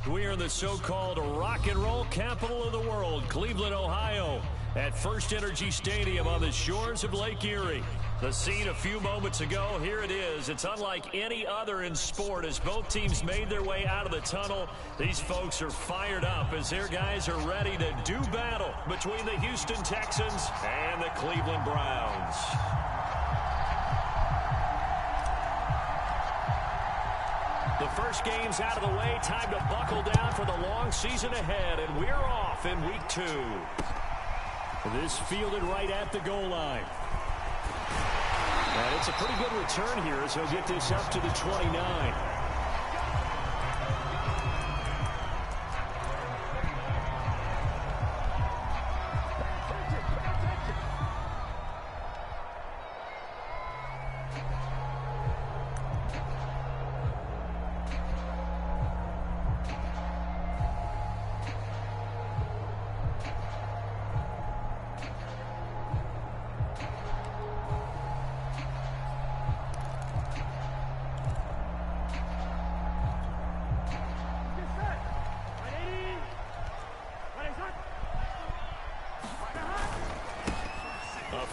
We are in the so-called rock and roll capital of the world, Cleveland, Ohio, at First Energy Stadium on the shores of Lake Erie. The scene a few moments ago, here it is. It's unlike any other in sport as both teams made their way out of the tunnel. These folks are fired up as their guys are ready to do battle between the Houston Texans and the Cleveland Browns. The first game's out of the way. Time to buckle down for the long season ahead, and we're off in week 2. This fielded right at the goal line. And it's a pretty good return here as he'll get this up to the 29.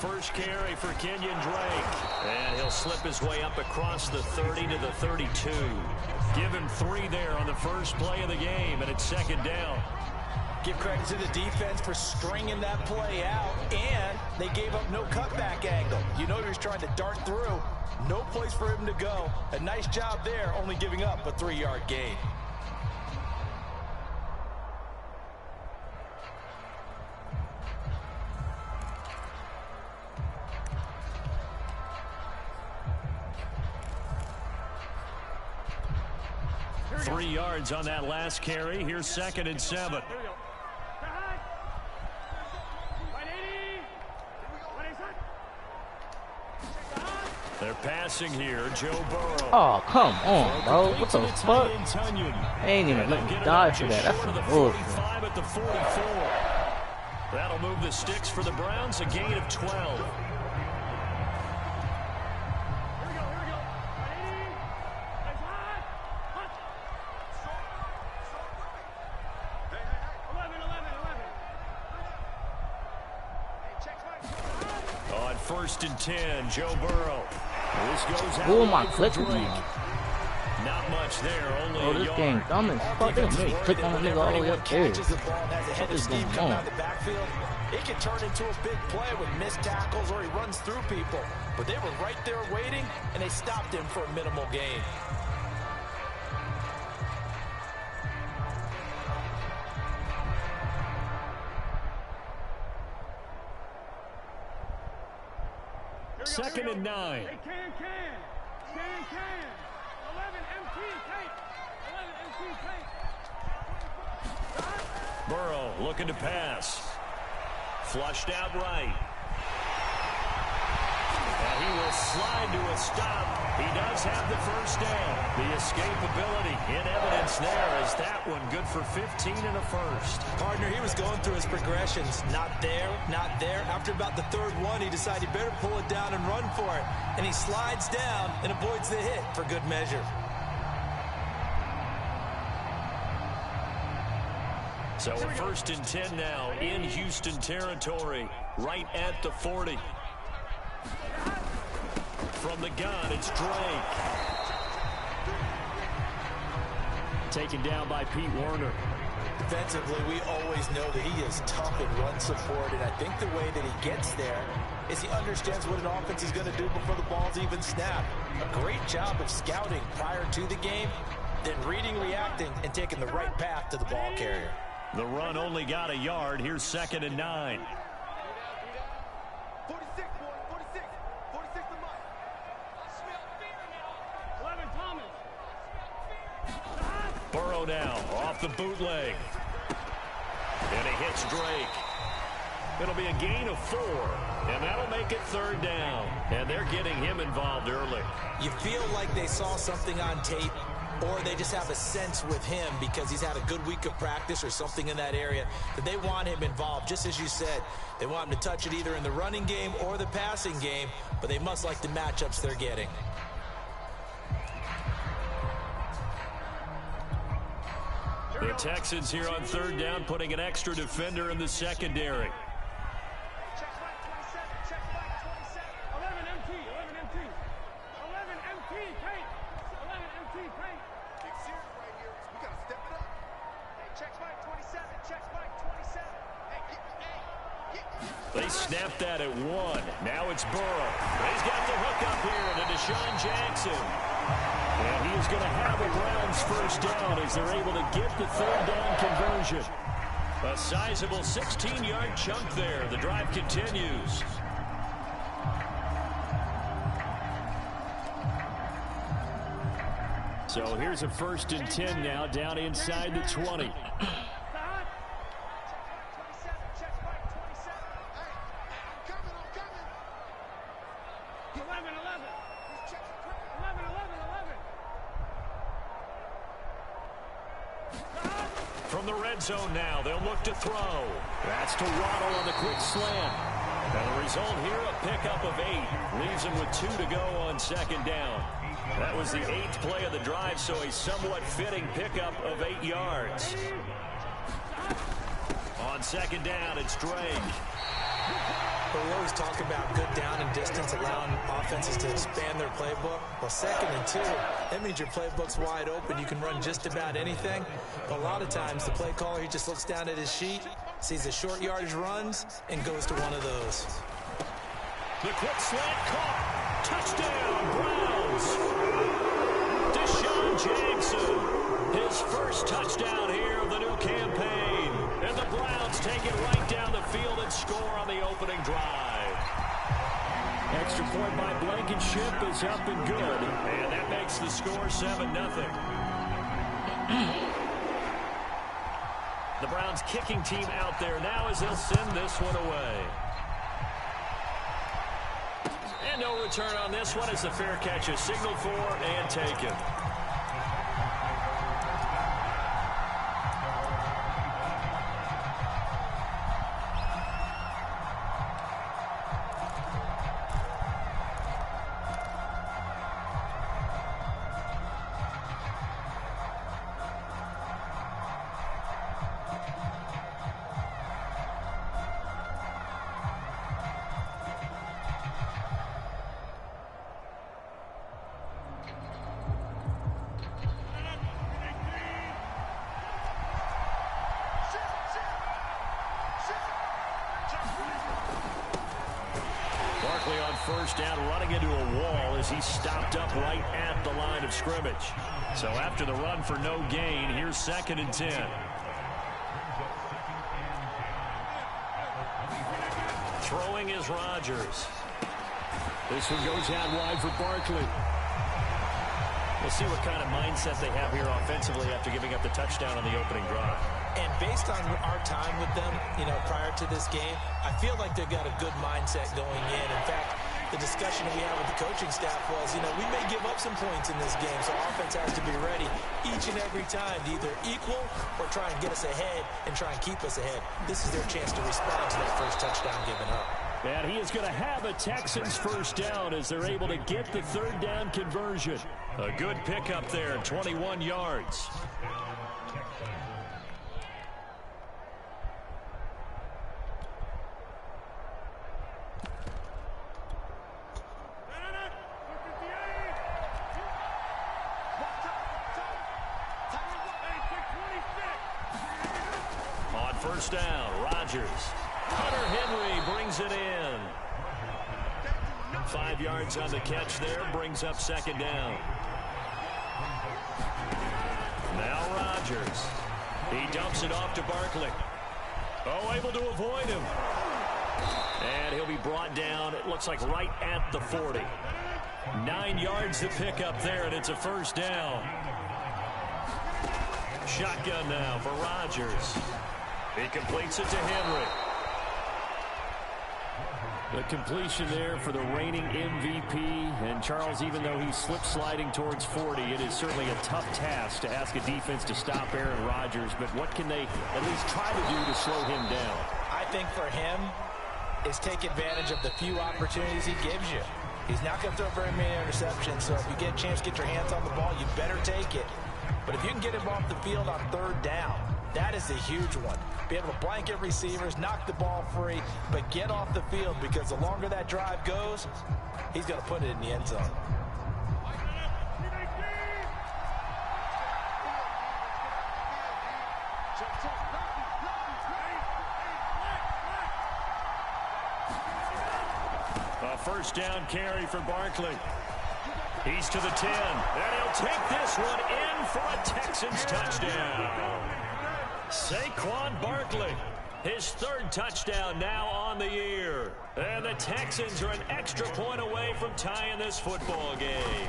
First carry for Kenyon Drake. And he'll slip his way up across the 30 to the 32. Give him 3 there on the first play of the game, and it's second down. Give credit to the defense for stringing that play out, and they gave up no cutback angle. You know he was trying to dart through. No place for him to go. A nice job there, only giving up a 3-yard gain. On that last carry. Here's 2nd and 7. They're passing here. Joe Burrow. Oh, come on, bro. What the fuck? I ain't even let me die for that. That's some bullshit. At the 44. That'll move the sticks for the Browns. A gain of 12. First and 10, Joe Burrow. This goes out. Who am I clicking on? Not much there, only oh, this a game yard. dumb as fuck. They made me click on the nigga all the way up there. What is going on? It can turn into a big play with missed tackles or he runs through people. But they were right there waiting, and they stopped him for a minimal gain. Second and 9. Can. 11 MT tape. 11 MT tape. Burrow looking to pass. Flushed out right. And he will slide to a stop. He does have the first down. The escapability in evidence there as that one good for 15 and a first. Partner, he was going through his progressions. Not there, not there. After about the 3rd one, he decided he better pull it down and run for it. And he slides down and avoids the hit for good measure. So a first and 10 now in Houston territory, right at the 40. From the gun, it's Drake. Taken down by Pete Werner. Defensively, we always know that he is tough in run support, and I think the way that he gets there is he understands what an offense is going to do before the ball's even snapped. A great job of scouting prior to the game, then reading, reacting, and taking the right path to the ball carrier. The run only got a yard. Here's 2nd and 9. Burrow now off the bootleg. And he hits Drake. It'll be a gain of 4. And that'll make it 3rd down. And they're getting him involved early. You feel like they saw something on tape, or they just have a sense with him because he's had a good week of practice or something in that area that they want him involved. Just as you said, they want him to touch it either in the running game or the passing game, but they must like the matchups they're getting. The Texans here on third down, putting an extra defender in the secondary. They snapped that at 1. Now it's Burrow. He's got the hook up here to Deshaun Jackson. And he is going to have a Browns first down as they're able to get the third down conversion. A sizable 16-yard chunk there. The drive continues. So here's a 1st and 10 now, down inside the 20. From the red zone now, they'll look to throw. That's to Waddle on the quick slant. And the result here, a pickup of 8. Leaves him with 2 to go on 2nd down. That was the 8th play of the drive, so a somewhat fitting pickup of 8 yards. On 2nd down, it's Drake. But we always talk about good down and distance, allowing offenses to expand their playbook. Well, 2nd and 2, that means your playbook's wide open. You can run just about anything. But a lot of times, the play caller, he just looks down at his sheet, sees the short yardage runs, and goes to one of those. The quick slant caught. Touchdown, Browns. Deshaun Jackson, his first touchdown here of the new campaign. And the Browns take it right down the field and score on the opening drive. Extra point by Blankenship is up and good. And that makes the score 7-0. The Browns kicking team out there now as they'll send this one away. And no return on this one as the fair catch is signaled for and taken. On 1st down, running into a wall as he stopped up right at the line of scrimmage. So after the run for no gain, here's 2nd and 10. Throwing is Rodgers. This one goes out wide for Barkley. We'll see what kind of mindset they have here offensively after giving up the touchdown on the opening drive. And based on our time with them, prior to this game, I feel like they've got a good mindset going in. In fact, the discussion that we had with the coaching staff was, we may give up some points in this game, so offense has to be ready each and every time to either equal or try and get us ahead and try and keep us ahead. This is their chance to respond to that first touchdown given up. And he is going to have a Texans first down as they're able to get the third down conversion. A good pickup there, 21 yards. On 1st down, Rodgers. Hunter Henry brings it in. 5 yards on the catch there, brings up 2nd down. Now Rodgers. He dumps it off to Barkley. Oh, able to avoid him. And he'll be brought down, it looks like right at the 40. 9 yards to pick up there, and it's a 1st down. Shotgun now for Rodgers. He completes it to Henry. The completion there for the reigning MVP. And Charles, even though he's slip-sliding towards 40, it is certainly a tough task to ask a defense to stop Aaron Rodgers. But what can they at least try to do to slow him down? I think for him is take advantage of the few opportunities he gives you. He's not going to throw very many interceptions, so if you get a chance to get your hands on the ball, you better take it. But if you can get him off the field on third down, that is a huge one. Be able to blanket receivers, knock the ball free, but get off the field, because the longer that drive goes, he's going to put it in the end zone. A first down carry for Barkley. He's to the 10, and he'll take this one in for a Texans touchdown. Saquon Barkley, his third touchdown now on the year. And the Texans are an extra point away from tying this football game.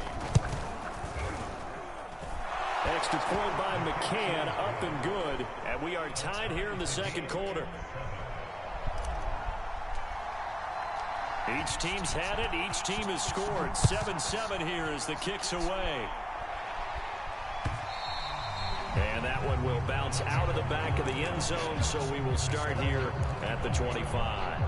Extra point by McCann, up and good. And we are tied here in the second quarter. Each team's had it. Each team has scored. 7-7 here as the kick's away. And that one will bounce out of the back of the end zone, so we will start here at the 25.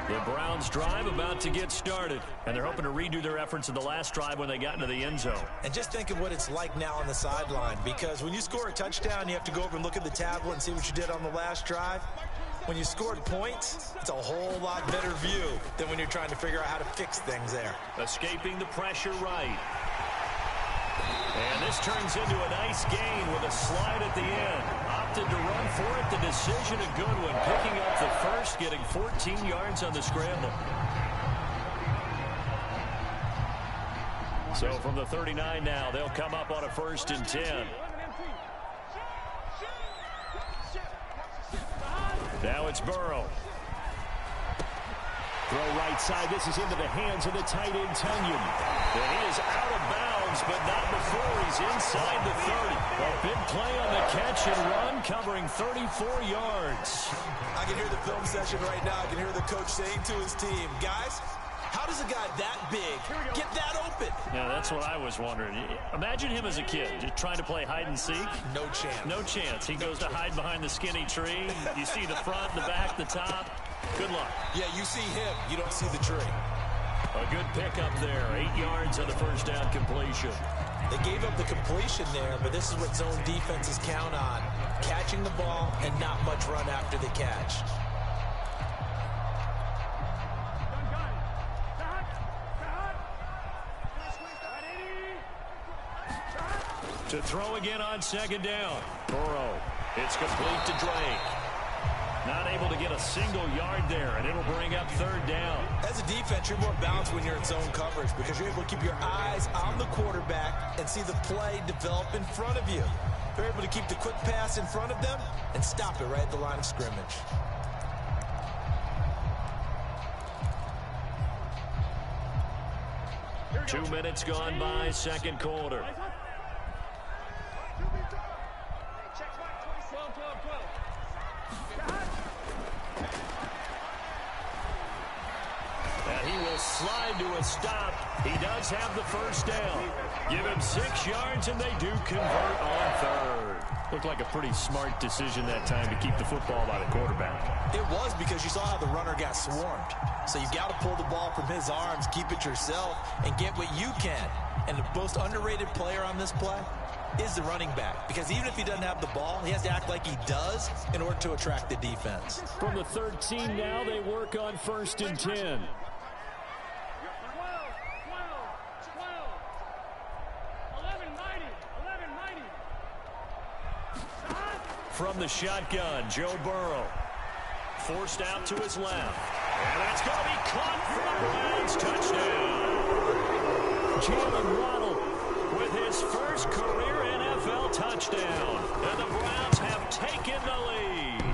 The Browns drive about to get started, and they're hoping to redo their efforts in the last drive when they got into the end zone. And just think of what it's like now on the sideline, because when you score a touchdown, you have to go over and look at the tablet and see what you did on the last drive. When you scored points, it's a whole lot better view than when you're trying to figure out how to fix things there. Escaping the pressure right. And this turns into a nice gain with a slide at the end. Opted to run for it. The decision a good one. Picking up the first, getting 14 yards on the scramble. So from the 39 now, they'll come up on a 1st and 10. Now it's Burrow. Throw right side. This is into the hands of the tight end, Tunyon. And he is out of bounds, but not before he's inside the 30. A big play on the catch and run, covering 34 yards. I can hear the film session right now. I can hear the coach saying to his team, guys, how does a guy that big get that open? Yeah, that's what I was wondering. Imagine him as a kid, just trying to play hide and seek. No chance. No chance. He goes to hide behind the skinny tree. You see the front, the back, the top. Good luck. Yeah, you see him. You don't see the tree. A good pickup there. 8 yards on the first down completion. They gave up the completion there, but this is what zone defenses count on. Catching the ball and not much run after the catch. To throw again on 2nd down. Burrow. It's complete to Drake. Not able to get a single yard there, and it'll bring up 3rd down. As a defense, you're more balanced when you're in zone coverage because you're able to keep your eyes on the quarterback and see the play develop in front of you. They're able to keep the quick pass in front of them and stop it right at the line of scrimmage. Two minutes gone by, second quarter. And he will slide to a stop. He does have the first down. Give him 6 yards, and they do convert on 3rd. Looked like a pretty smart decision that time to keep the football by the quarterback. It was, because you saw how the runner got swarmed. So you got to pull the ball from his arms, keep it yourself, and get what you can. And the most underrated player on this play is the running back, because even if he doesn't have the ball, he has to act like he does in order to attract the defense. From the 13 now, they work on 1st and 10. From the shotgun, Joe Burrow. Forced out to his left. And that's going to be caught for the Browns. Touchdown. Jalen Waddle with his first career NFL touchdown. And the Browns have taken the lead.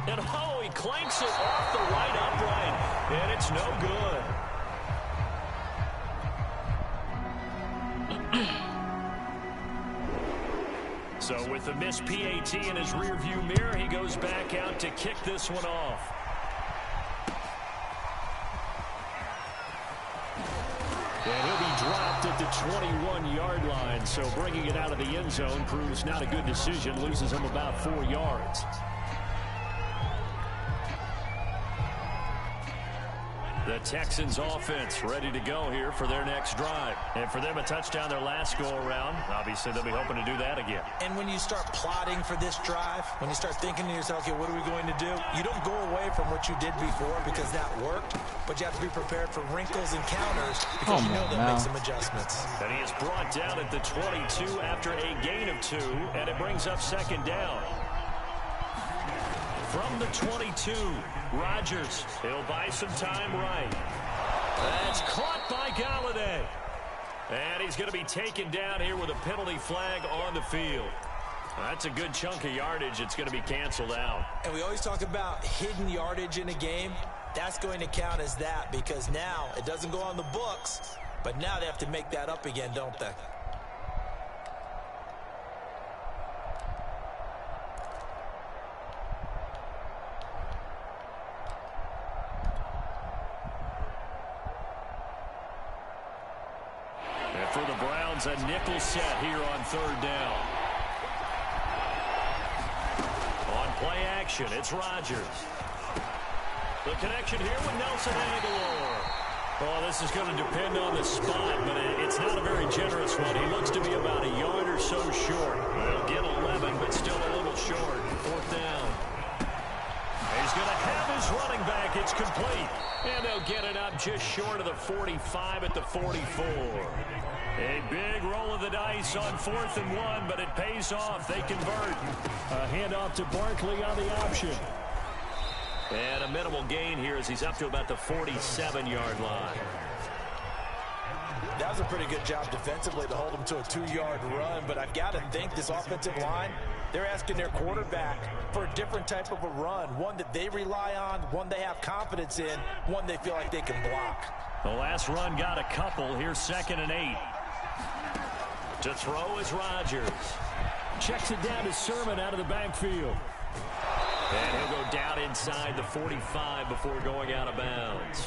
And oh, he clanks it off the right upright. And it's no good. So with a missed PAT in his rearview mirror, he goes back out to kick this one off. And he'll be dropped at the 21-yard line, so bringing it out of the end zone proves not a good decision, loses him about 4 yards. The Texans offense ready to go here for their next drive. And for them, a touchdown their last go-around. Obviously, they'll be hoping to do that again. And when you start plotting for this drive, when you start thinking to yourself, okay, what are we going to do? You don't go away from what you did before because that worked, but you have to be prepared for wrinkles and counters because you know they'll make some adjustments. And he is brought down at the 22 after a gain of 2, and it brings up second down. From the 22, Rodgers. He'll buy some time right. That's caught by Galladay. And he's going to be taken down here with a penalty flag on the field. That's a good chunk of yardage. It's going to be canceled out. And we always talk about hidden yardage in a game. That's going to count as that because now it doesn't go on the books, but now they have to make that up again, don't they? For the Browns, a nickel set here on third down. On play action, it's Rodgers. The connection here with Nelson Aguilar. Oh, this is going to depend on the spot, but it's not a very generous one. He looks to be about a yard or so short. They'll get 11, but still a little short. Fourth down. He's going to have his running back. It's complete. And they'll get it up just short of the 45 at the 44. A big roll of the dice on 4th and 1, but it pays off. They convert. A handoff to Barkley on the option. And a minimal gain here as he's up to about the 47-yard line. That was a pretty good job defensively to hold him to a 2-yard run, but I've got to think this offensive line, they're asking their quarterback for a different type of a run, one that they rely on, one they have confidence in, one they feel like they can block. The last run got a couple. Here's 2nd and 8. To throw is Rodgers. Checks it down to Sermon out of the backfield. And he'll go down inside the 45 before going out of bounds.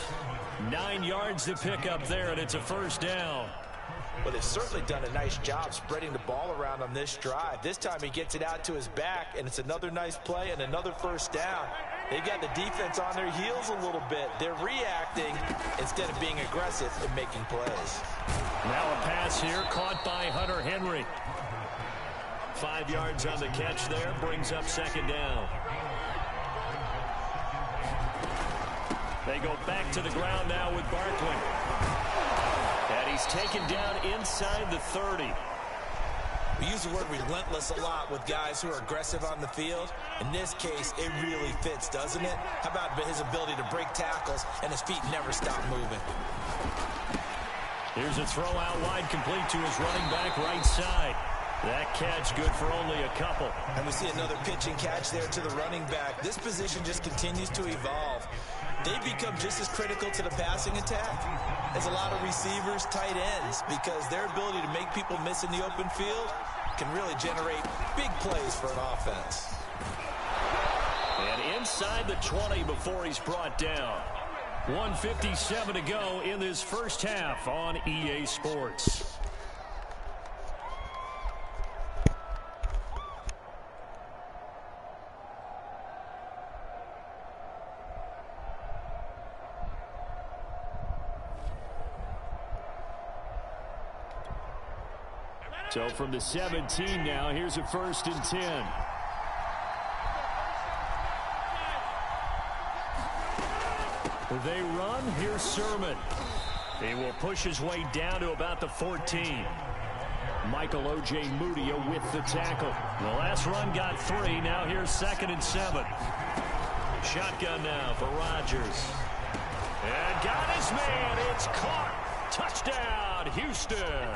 9 yards to pick up there, and it's a first down. Well, they've certainly done a nice job spreading the ball around on this drive. This time he gets it out to his back, and it's another nice play and another first down. They've got the defense on their heels a little bit. They're reacting instead of being aggressive and making plays. Now a pass here caught by Hunter Henry. 5 yards on the catch there, brings up second down. They go back to the ground now with Barkley. And he's taken down inside the 30. We use the word relentless a lot with guys who are aggressive on the field. In this case, it really fits, doesn't it? How about his ability to break tackles and his feet never stop moving? Here's a throw out wide, complete to his running back right side. That catch good for only a couple. And we see another pitch and catch there to the running back. This position just continues to evolve. They become just as critical to the passing attack as a lot of receivers, tight ends, because their ability to make people miss in the open field can really generate big plays for an offense. And inside the 20 before he's brought down. 1:57 to go in this first half on EA Sports. So from the 17 now, here's a 1st and 10. They run. Here's Sermon. He will push his way down to about the 14. Michael O.J. Mudia with the tackle. The last run got 3. Now here's 2nd and 7. Shotgun now for Rodgers. And got his man. It's caught. Touchdown, Houston.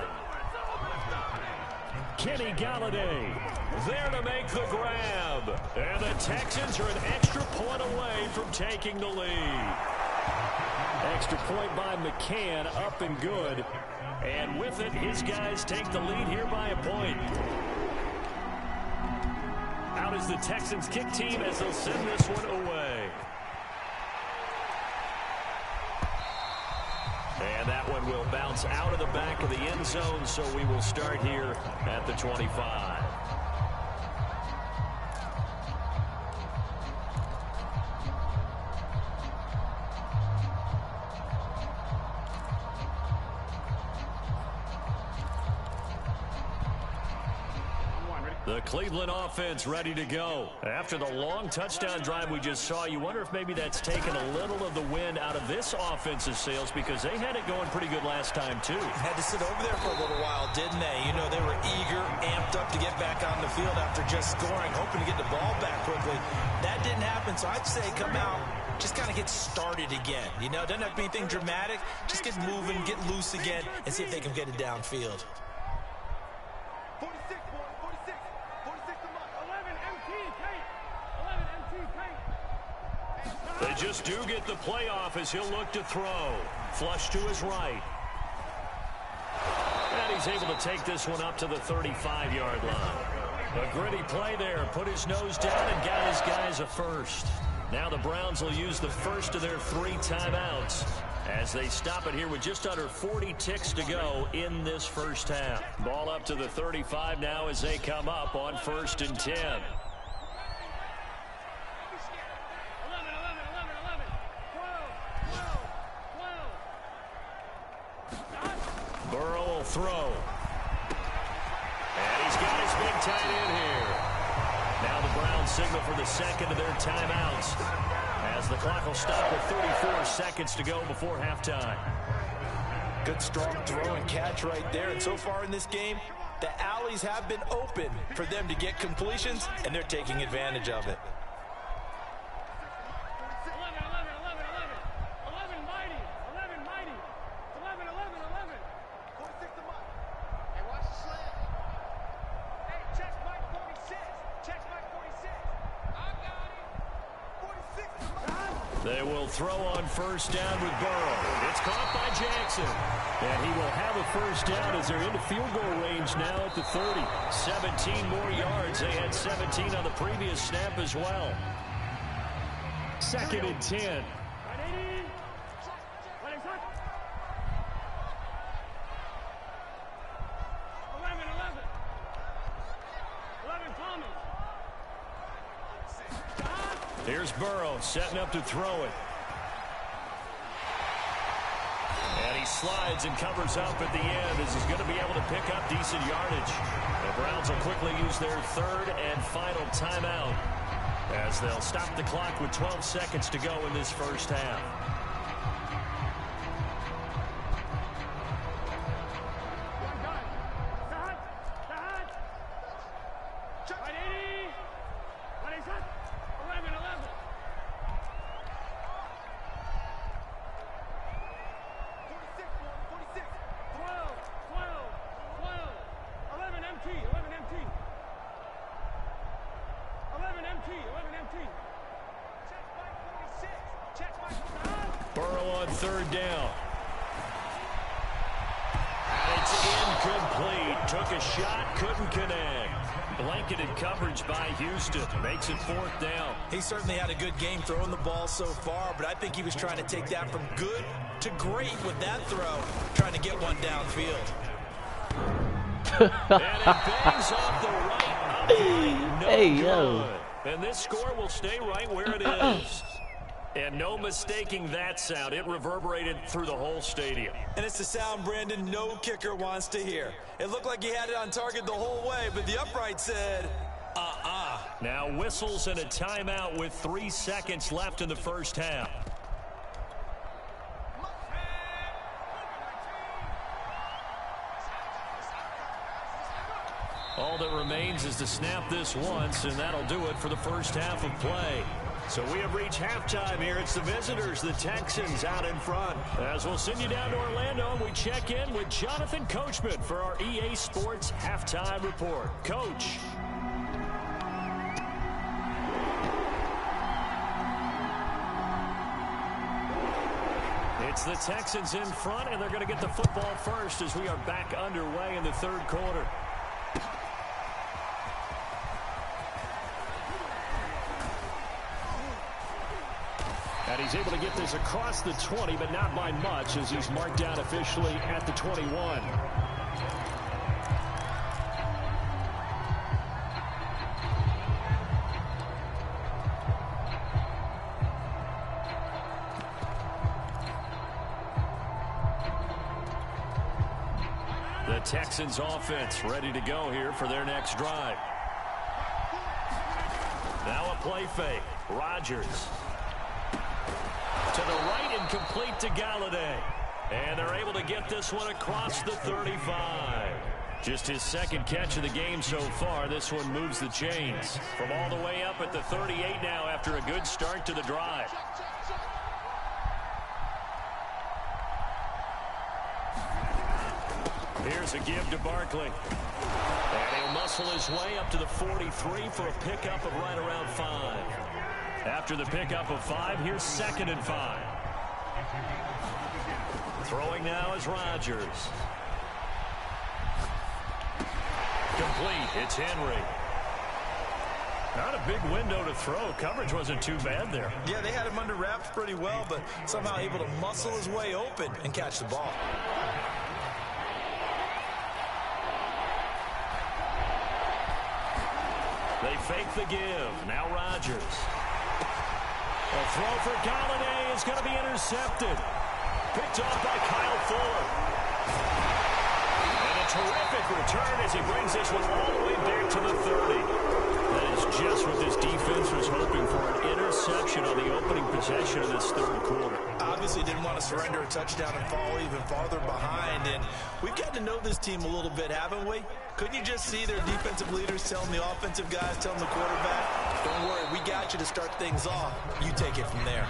Kenny Galladay there to make the grab. And the Texans are an extra point away from taking the lead. Extra point by McCann, up and good. And with it, his guys take the lead here by a point. is the Texans kick team as they'll send this one away. And that one will bounce out of the back of the end zone, so we will start here at the 25. The Cleveland offense ready to go. After the long touchdown drive we just saw, you wonder if maybe that's taken a little of the wind out of this offense's sails because they had it going pretty good last time, too. Had to sit over there for a little while, didn't they? You know, they were eager, amped up to get back on the field after just scoring, hoping to get the ball back quickly. That didn't happen, so I'd say come out, just kind of get started again. You know, doesn't have to be anything dramatic. Just get moving, get loose again, and see if they can get it downfield. They just do get the playoff as he'll look to throw. Flush to his right. And he's able to take this one up to the 35-yard line. A gritty play there. Put his nose down and got his guys a first. Now the Browns will use the first of their 3 timeouts as they stop it here with just under 40 ticks to go in this first half. Ball up to the 35 now as they come up on 1st and 10. Burrow will throw. And he's got his big tight end here. Now the Browns signal for the second of their timeouts as the clock will stop with 34 seconds to go before halftime. Good strong throw and catch right there. And so far in this game, the alleys have been open for them to get completions, and they're taking advantage of it. They will throw on 1st down with Burrow. It's caught by Jackson. And he will have a 1st down as they're into field goal range now at the 30. 17 more yards. They had 17 on the previous snap as well. 2nd and 10. Here's Burrow setting up to throw it. And he slides and covers up at the end as he's going to be able to pick up decent yardage. The Browns will quickly use their 3rd and final timeout as they'll stop the clock with 12 seconds to go in this first half. Burrow on 3rd down. It's incomplete. Took a shot, couldn't connect. Blanketed coverage by Houston. Makes it 4th down. He certainly had a good game throwing the ball so far, but I think he was trying to take that from good to great with that throw, trying to get one downfield. And it bangs off the right of the line. No hey, good. yo. And this score will stay right where it is. And no mistaking that sound. It reverberated through the whole stadium. And it's the sound, Brandon, no kicker wants to hear. It looked like he had it on target the whole way, but the upright said, Now whistles and a timeout with 3 seconds left in the first half. All that remains is to snap this once, and that'll do it for the first half of play. So we have reached halftime here. It's the visitors, the Texans, out in front. As we'll send you down to Orlando, and we check in with Jonathan Coachman for our EA Sports Halftime Report. Coach. It's the Texans in front, and they're going to get the football first as we are back underway in the 3rd quarter. he's able to get this across the 20, but not by much as he's marked down officially at the 21. The Texans offense ready to go here for their next drive. Now a play fake. Rodgers. To the right and complete to Galladay. And they're able to get this one across the 35. Just his second catch of the game so far. This one moves the chains. From all the way up at the 38 now after a good start to the drive. Here's a give to Barkley. And he'll muscle his way up to the 43 for a pickup of right around 5. After the pickup of 5, here's 2nd and 5. Throwing now is Rodgers. Complete. It's Henry. Not a big window to throw. Coverage wasn't too bad there. Yeah, they had him under wraps pretty well, but somehow able to muscle his way open and catch the ball. They fake the give. Now Rodgers. A throw for Galladay is going to be intercepted. Picked off by Kyle Fuller. And a terrific return as he brings this one all the way back to the 30. That is just what this defense was hoping for, an interception on the opening possession of this third quarter. Obviously didn't want to surrender a touchdown and fall even farther behind. And we've gotten to know this team a little bit, haven't we? Couldn't you just see their defensive leaders telling the offensive guys, telling the quarterback, don't worry, we got you to start things off. You take it from there.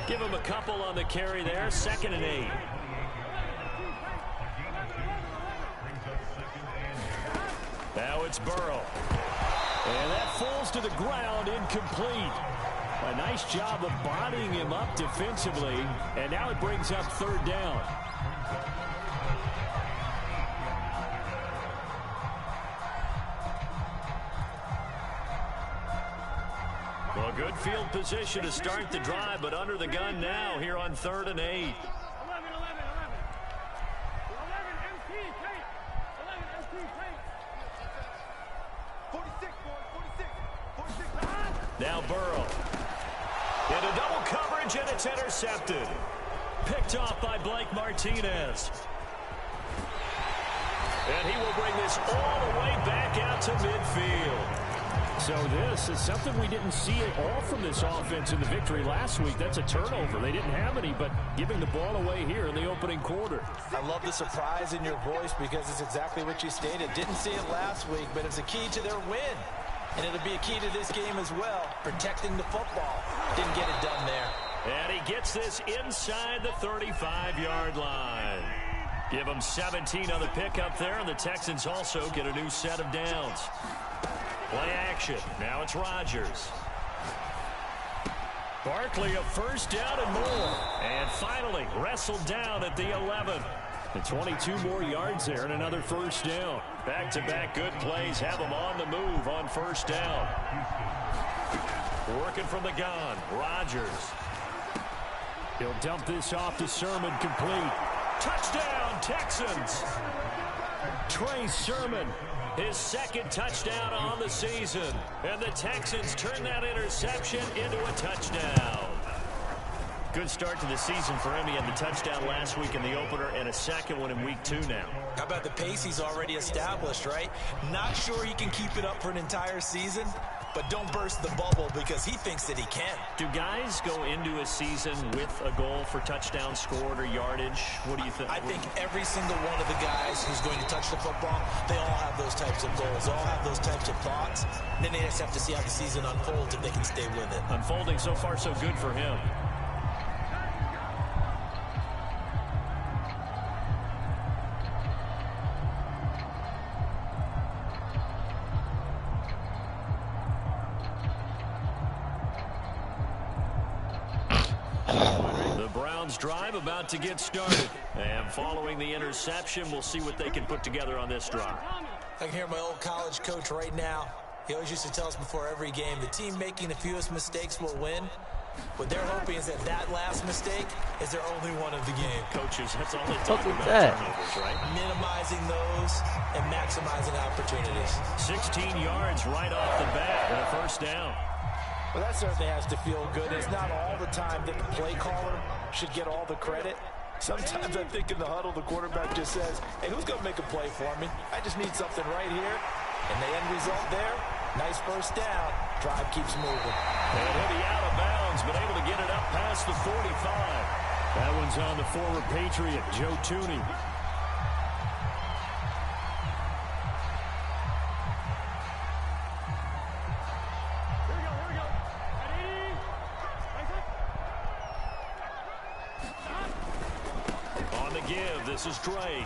Give him a couple on the carry there. 2nd and 8. Now it's Burrow. And that falls to the ground, incomplete. A nice job of bodying him up defensively. And now it brings up 3rd down. Well, good field position to start the drive, but under the gun now here on 3rd and 8. 11 empty tape. 11 empty tape. 46, 46. Now Burrow. Into double coverage, and it's intercepted. Picked off by Blake Martinez. And he will bring this all the way back out to midfield. So this is something we didn't see at all from this offense in the victory last week. That's a turnover. They didn't have any, but giving the ball away here in the opening quarter. I love the surprise in your voice because it's exactly what you stated. Didn't see it last week, but it's a key to their win. And it'll be a key to this game as well, protecting the football. Didn't get it done there. And he gets this inside the 35-yard line. Give him 17 on the pickup there, and the Texans also get a new set of downs. Play action. Now it's Rodgers. Barkley, a 1st down and more. And finally wrestled down at the 11. And 22 more yards there and another 1st down. Back-to-back good plays have him on the move on 1st down. Working from the gun, Rodgers. He'll dump this off to Sermon, complete. Touchdown, Texans. Trey Sermon, his 2nd touchdown on the season. And the Texans turn that interception into a touchdown. Good start to the season for him. He had the touchdown last week in the opener and a 2nd one in week 2 now. How about the pace he's already established, right? Not sure he can keep it up for an entire season, but don't burst the bubble because he thinks that he can. Do guys go into a season with a goal for touchdown scored or yardage? What do you think? I think every single one of the guys who's going to touch the football, they all have those types of goals. They all have those types of thoughts. And then they just have to see how the season unfolds if they can stay with it. Unfolding so far so good for him. Drive about to get started, and following the interception, we'll see what they can put together on this drive. I can hear my old college coach right now. He always used to tell us before every game, the team making the fewest mistakes will win. What they're hoping is that that last mistake is their only one of the game. Coaches, that's all they talk about, turnovers, right? Minimizing those and maximizing opportunities. 16 yards right off the bat and a first down. Well, that certainly has to feel good. It's not all the time that the play caller should get all the credit. Sometimes I think in the huddle, the quarterback just says, hey, who's going to make a play for me? I just need something right here. And the end result there, nice first down. Drive keeps moving. And he'll be out of bounds, but able to get it up past the 45. That one's on the former Patriot, Joe Tooney. This is Drake.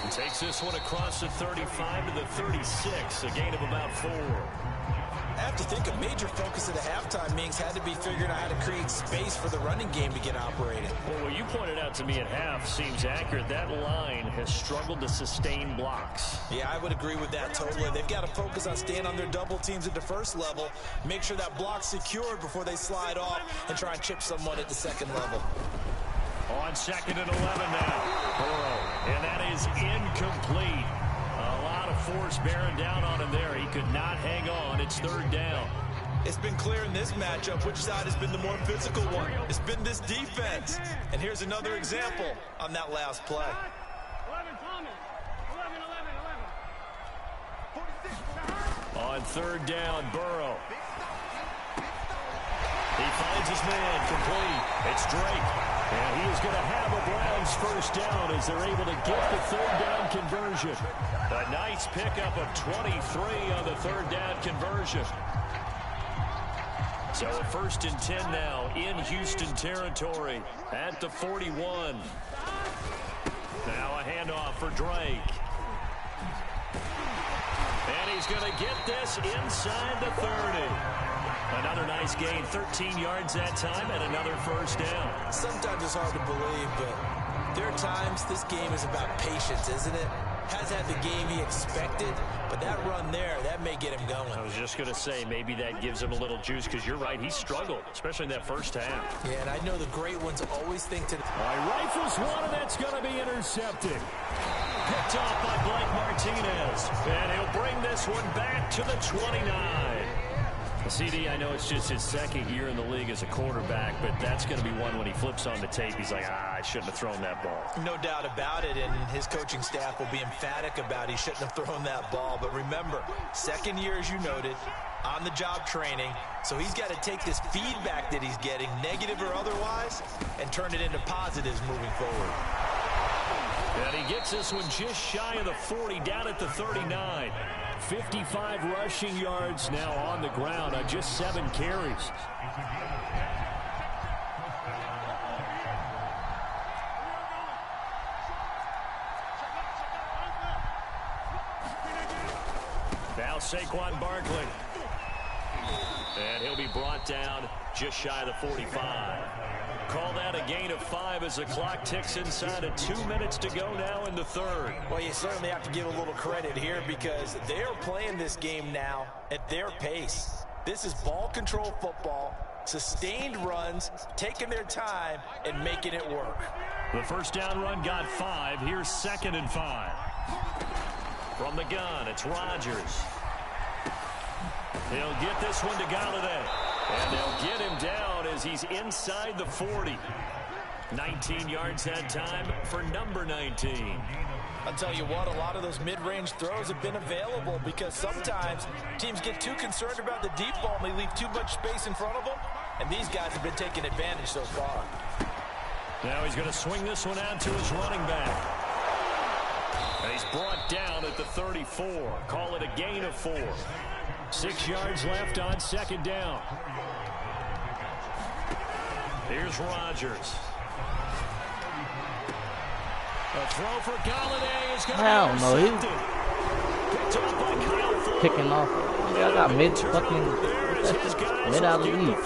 He takes this one across the 35 to the 36, a gain of about 4. I have to think a major focus of the halftime meetings had to be figuring out how to create space for the running game to get operating. Well, what you pointed out to me at half seems accurate. That line has struggled to sustain blocks. Yeah, I would agree with that totally. They've got to focus on staying on their double teams at the first level, make sure that block's secured before they slide off and try and chip someone at the second level. On 2nd and 11 now. Burrow. And that is incomplete. A lot of force bearing down on him there. He could not hang on. It's 3rd down. It's been clear in this matchup which side has been the more physical one. It's been this defense. And here's another example on that last play. 11, Thomas. 11, 11, 11. 46. On 3rd down, Burrow. He finds his man complete. It's Drake. And he is going to have a Browns first down as they're able to get the 3rd down conversion. A nice pickup of 23 on the 3rd down conversion. So a 1st and 10 now in Houston territory at the 41. Now a handoff for Drake. And he's going to get this inside the 30. Another nice gain, 13 yards that time, and another first down. Sometimes it's hard to believe, but there are times this game is about patience, isn't it? Has had the game he expected, but that run there, that may get him going. I was just going to say, maybe that gives him a little juice, because you're right, he struggled, especially in that first half. Yeah, and I know the great ones always think to... All right, rifles one, and that's going to be intercepted. Picked off by Blake Martinez, and he'll bring this one back to the 29. CD, I know it's just his 2nd year in the league as a quarterback, but that's going to be one when he flips on the tape. He's like, I shouldn't have thrown that ball. No doubt about it, and his coaching staff will be emphatic about he shouldn't have thrown that ball. But remember, 2nd year, as you noted, on-the-job training, so he's got to take this feedback that he's getting, negative or otherwise, and turn it into positives moving forward. And he gets this one just shy of the 40, down at the 39. 55 rushing yards now on the ground on just 7 carries. Now Saquon Barkley. And he'll be brought down just shy of the 45. Call that a gain of 5 as the clock ticks inside of 2 minutes to go now in the 3rd. Well, you certainly have to give a little credit here because they're playing this game now at their pace. This is ball control football, sustained runs, taking their time, and making it work. The first down run got 5. Here's 2nd and 5. From the gun, it's Rodgers. He'll get this one to Galladay. And they'll get him down as he's inside the 40. 19 yards that time for number 19. I'll tell you what, a lot of those mid-range throws have been available because sometimes teams get too concerned about the deep ball and they leave too much space in front of them. And these guys have been taking advantage so far. Now he's going to swing this one out to his running back. And he's brought down at the 34. Call it a gain of 4. 6 yards left on 2nd down. Here's Rodgers. A throw for Galladay is going to be intercepted. Picked off by Kyle Fuller. Picking off. I got mid fucking mid out of the league.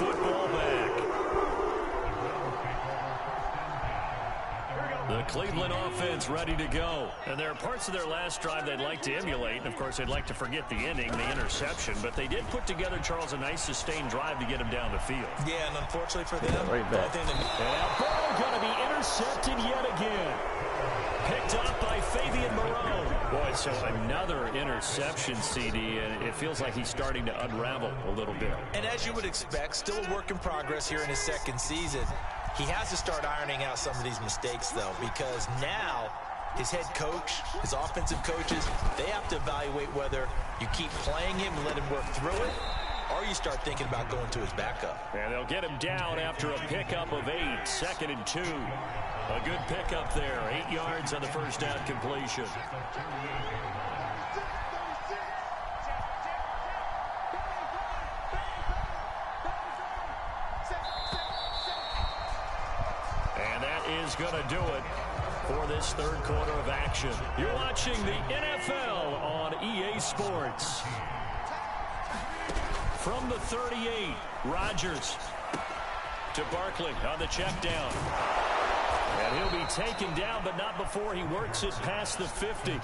The Cleveland offense ready to go. And there are parts of their last drive they'd like to emulate. And, of course, they'd like to forget the inning, the interception. But they did put together, Charles, a nice sustained drive to get him down the field. Yeah, and unfortunately for them, right back. And now Burrow going to be intercepted yet again. Picked up by Fabian Moreau. Boy, so another interception, CD, and it feels like he's starting to unravel a little bit. And as you would expect, still a work in progress here in his second season. He has to start ironing out some of these mistakes, though, because now his head coach, his offensive coaches, they have to evaluate whether you keep playing him and let him work through it, or you start thinking about going to his backup. And they'll get him down after a pickup of 8, 2nd and 2. A good pickup there, 8 yards on the first down completion. And that is going to do it for this third quarter of action. You're watching the NFL on EA Sports. From the 38, Rodgers to Barkley on the check down. And he'll be taken down, but not before he works it past the 50.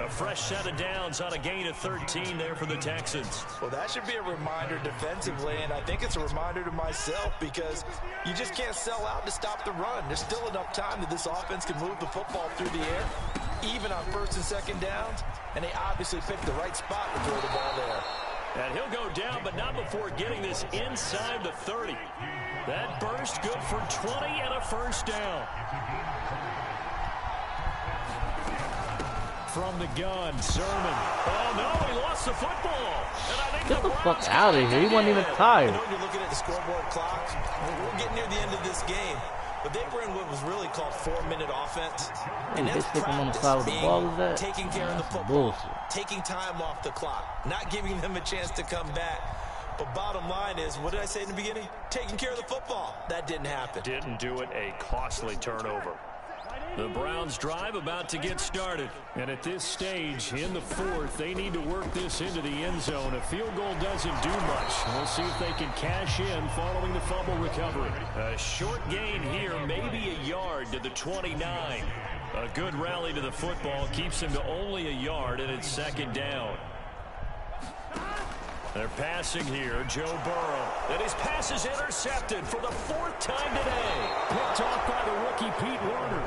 A fresh set of downs on a gain of 13 there for the Texans. Well, that should be a reminder defensively, and I think it's a reminder to myself because you just can't sell out to stop the run. There's still enough time that this offense can move the football through the air, even on 1st and 2nd downs, and they obviously picked the right spot to throw the ball there. And he'll go down, but not before getting this inside the 30. That burst good for 20 and a first down. From the gun, Sermon. Oh, no, he lost the football. And I think Get the fuck out of here. He wasn't even tired. I know you're looking at the scoreboard clock. We're getting near the end of this game. But they were in what was really called 4-minute offense. And that's him on the side of the ball is that? Taking care of the football. Bullshit. Taking time off the clock. Not giving them a chance to come back. But bottom line is, what did I say in the beginning? Taking care of the football. That didn't happen. Didn't do it. A costly turnover. The Browns drive about to get started. And at this stage, in the 4th, they need to work this into the end zone. A field goal doesn't do much. We'll see if they can cash in following the fumble recovery. A short gain here, maybe a yard to the 29. A good rally to the football keeps him to only a yard, and it's 2nd down. They're passing here, Joe Burrow. And his pass is intercepted for the 4th time today. Picked off by the rookie Pete Werner.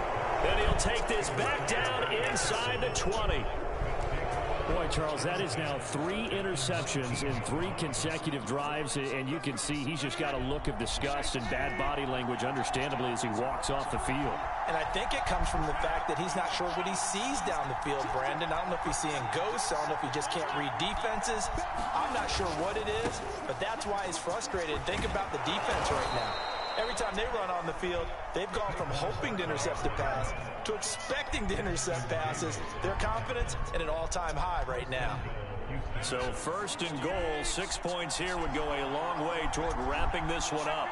And he'll take this back down inside the 20. Boy, Charles, that is now 3 interceptions in 3 consecutive drives, and you can see he's just got a look of disgust and bad body language, understandably, as he walks off the field. And I think it comes from the fact that he's not sure what he sees down the field, Brandon. I don't know if he's seeing ghosts. I don't know if he just can't read defenses. I'm not sure what it is, but that's why he's frustrated. Think about the defense right now. Every time they run on the field, they've gone from hoping to intercept a pass to expecting to intercept passes. Their confidence at an all-time high right now. So 1st and goal, 6 points here would go a long way toward wrapping this one up.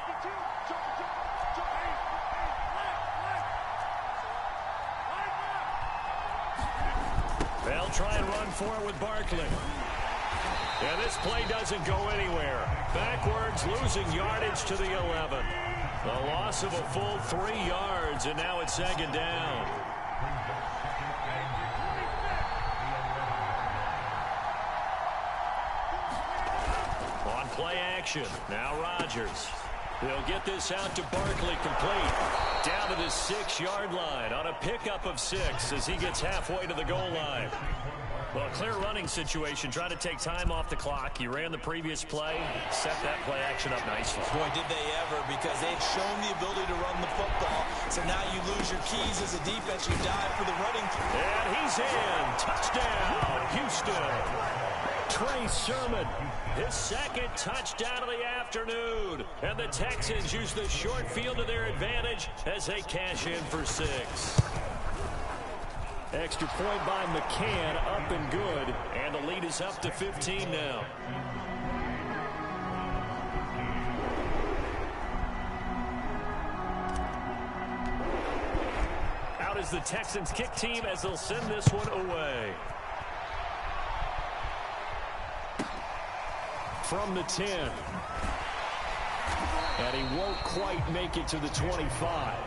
They'll try and run for it with Barkley. And this play doesn't go anywhere. Backwards, losing yardage to the 11. The loss of a full 3 yards, and now it's 2nd down. On play action, now Rodgers. They'll get this out to Barkley complete. Down to the 6-yard line on a pickup of 6 as he gets halfway to the goal line. Well, clear running situation, trying to take time off the clock. He ran the previous play, set that play action up nicely. Boy, did they ever, because they've shown the ability to run the football. So now you lose your keys as a defense. You dive for the running. And he's in. Touchdown, Houston. Trey Sermon, his 2nd touchdown of the afternoon. And the Texans use the short field to their advantage as they cash in for 6. Extra point by McCann, up and good. And the lead is up to 15 now. Out is the Texans kick team as they'll send this one away. From the 10. And he won't quite make it to the 25.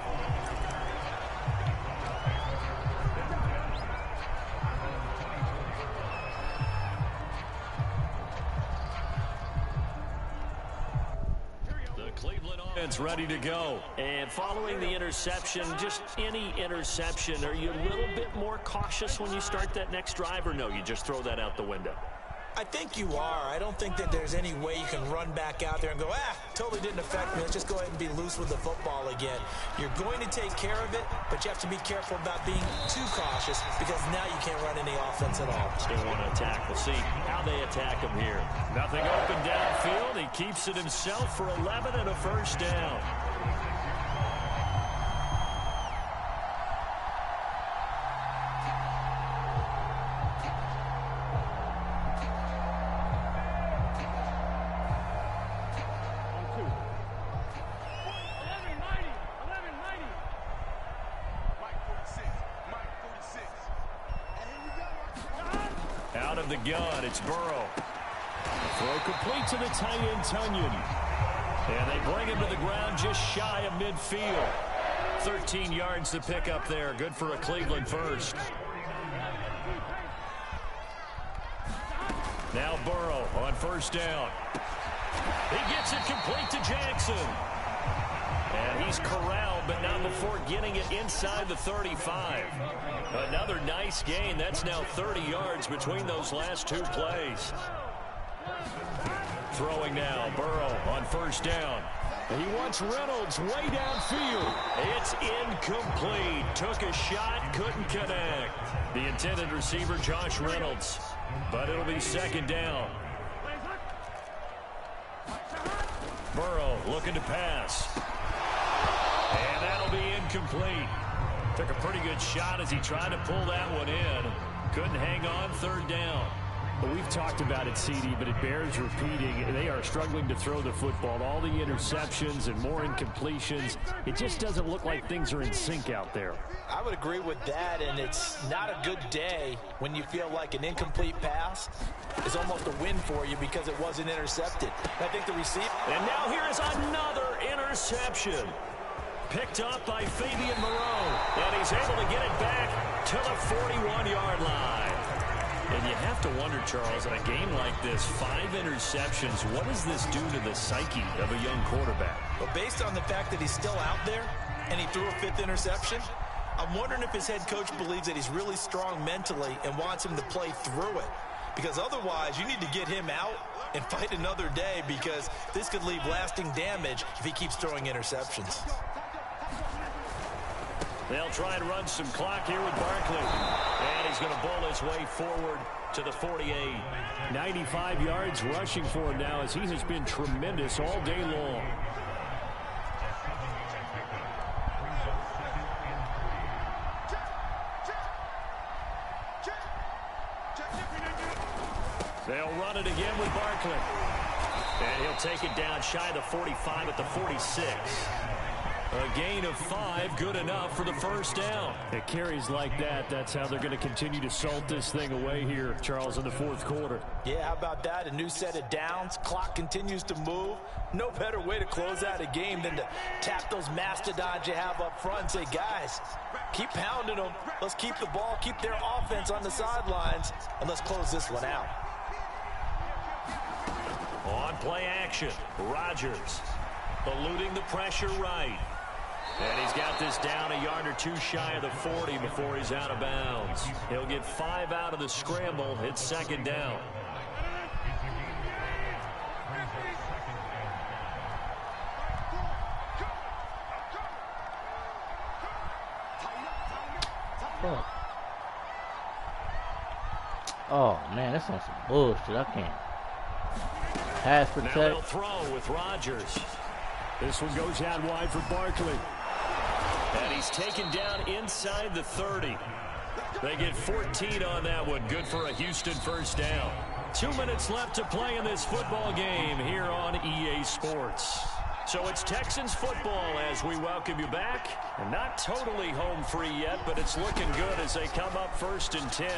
ready to go. And following the interception, just any interception, are you a little bit more cautious when you start that next drive, or no, you just throw that out the window? I think you are. I don't think that there's any way you can run back out there and go, totally didn't affect me. Let's just go ahead and be loose with the football again. You're going to take care of it, but you have to be careful about being too cautious because now you can't run any offense at all. Still want to attack. We'll see how they attack him here. Nothing open downfield. He keeps it himself for 11 and a first down. Out of the gun, it's Burrow. Throw complete to the tight end, Tunyon. And they bring him to the ground just shy of midfield. 13 yards to pick up there. Good for a Cleveland first. Now Burrow on first down. He gets it complete to Jackson. And he's corralled, but not before getting it inside the 35. Another nice gain. That's now 30 yards between those last two plays. Throwing now, Burrow on first down. He wants Reynolds way downfield. It's incomplete. Took a shot, couldn't connect. The intended receiver, Josh Reynolds. But it'll be second down. Burrow looking to pass. And that'll be incomplete. Took a pretty good shot as he tried to pull that one in. Couldn't hang on, third down. Well, we've talked about it, CD, but it bears repeating. They are struggling to throw the football. All the interceptions and more incompletions. It just doesn't look like things are in sync out there. I would agree with that, and it's not a good day when you feel like an incomplete pass is almost a win for you because it wasn't intercepted. I think the receiver... And now here is another interception. Picked up by Fabian Moreau. And he's able to get it back to the 41-yard line. And you have to wonder, Charles, in a game like this, 5 interceptions, what does this do to the psyche of a young quarterback? But based on the fact that he's still out there and he threw a 5th interception, I'm wondering if his head coach believes that he's really strong mentally and wants him to play through it. Because otherwise, you need to get him out and fight another day because this could leave lasting damage if he keeps throwing interceptions. They'll try and run some clock here with Barkley. And he's going to bowl his way forward to the 48. 95 yards rushing for him now as he has been tremendous all day long. They'll run it again with Barkley. And he'll take it down shy of the 45 at the 46. A gain of 5, good enough for the first down. It carries like that. That's how they're going to continue to salt this thing away here, Charles, in the fourth quarter. Yeah, how about that? A new set of downs. Clock continues to move. No better way to close out a game than to tap those mastodons you have up front and say, guys, keep pounding them. Let's keep the ball, keep their offense on the sidelines, and let's close this one out. On play action, Rodgers eluding the pressure right. And he's got this down a yard or two shy of the 40 before he's out of bounds. He'll get 5 out of the scramble. It's second down. Oh, man, that's on some bullshit. I can't. Pass protect. Now they'll throw with Rodgers. This one goes out wide for Barkley. And he's taken down inside the 30. They get 14 on that one. Good for a Houston first down. 2 minutes left to play in this football game here on EA Sports. So it's Texans football as we welcome you back. And not totally home free yet, but it's looking good as they come up 1st and 10.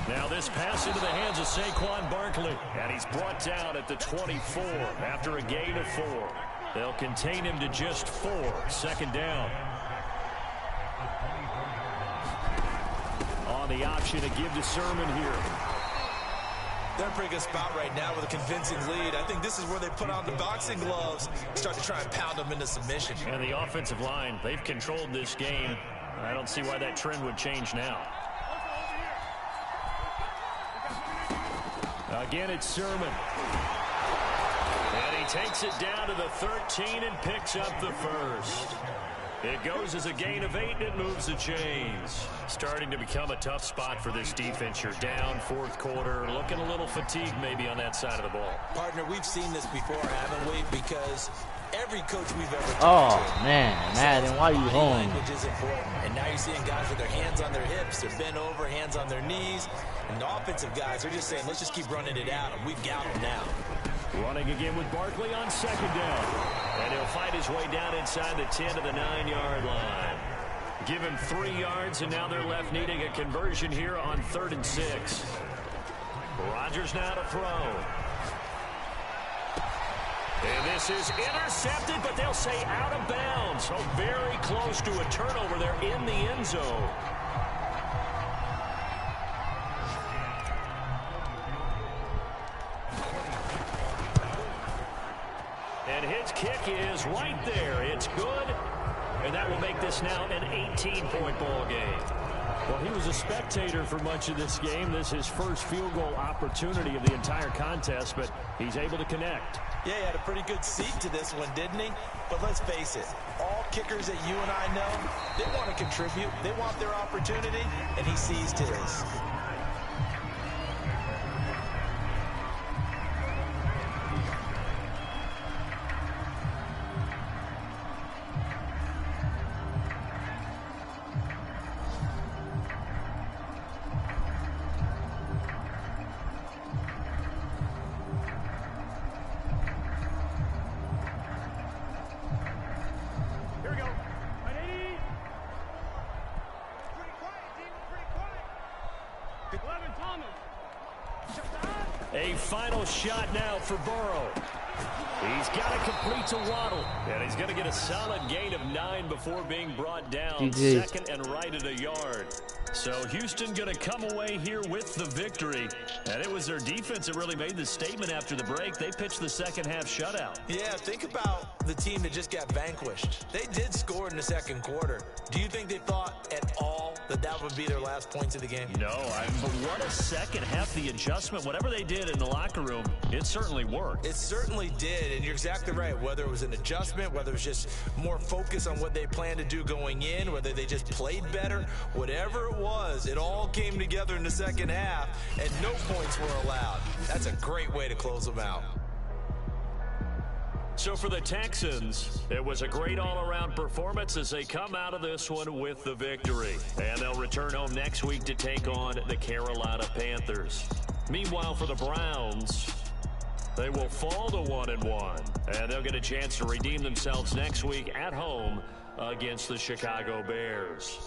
Now this pass into the hands of Saquon Barkley. And he's brought down at the 24 after a gain of 4. They'll contain him to just 4. Second down. On the option to give to Sermon here. They're in a pretty good spot right now with a convincing lead. I think this is where they put on the boxing gloves and start to try and pound them into submission. And the offensive line, they've controlled this game. I don't see why that trend would change now. Again, it's Sermon. And he takes it down to the 13 and picks up the first. It goes as a gain of 8, and it moves the chains. Starting to become a tough spot for this defense. You're down fourth quarter, looking a little fatigued maybe on that side of the ball. Partner, we've seen this before, haven't we? Because every coach we've ever talked to, man, Madden, why are you home? Language is important. And now you're seeing guys with their hands on their hips, they're bent over, hands on their knees. And the offensive guys are just saying, let's just keep running it out, and we've got them now. Running again with Barkley on second down. And he'll fight his way down inside the 10 to the 9-yard line. Give him 3 yards, and now they're left needing a conversion here on 3rd and 6. Rodgers now to throw. And this is intercepted, but they'll say out of bounds. So very close to a turnover there in the end zone. And his kick is right there. It's good. And that will make this now an 18-point ball game. Well, he was a spectator for much of this game. This is his first field goal opportunity of the entire contest, but he's able to connect. Yeah, he had a pretty good seat to this one, didn't he? But let's face it, all kickers that you and I know, they want to contribute. They want their opportunity, and he seized his. A final shot now for Burrow. He's got to complete to Waddle. And he's going to get a solid gain of 9 before being brought down. Second and right at a yard. So Houston going to come away here with the victory. And it was their defense that really made the statement after the break. They pitched the second half shutout. Yeah, think about the team that just got vanquished. They did score in the second quarter. Do you think they thought at all that that would be their last points of the game? No, but what a second half. The adjustment, whatever they did in the locker room, it certainly worked. It certainly did, and you're exactly right. Whether it was an adjustment, whether it was just more focus on what they planned to do going in, whether they just played better, whatever it was, it all came together in the second half, and no points were allowed. That's a great way to close them out. So for the Texans, it was a great all-around performance as they come out of this one with the victory. And they'll return home next week to take on the Carolina Panthers. Meanwhile, for the Browns, they will fall to 1-1. And they'll get a chance to redeem themselves next week at home against the Chicago Bears.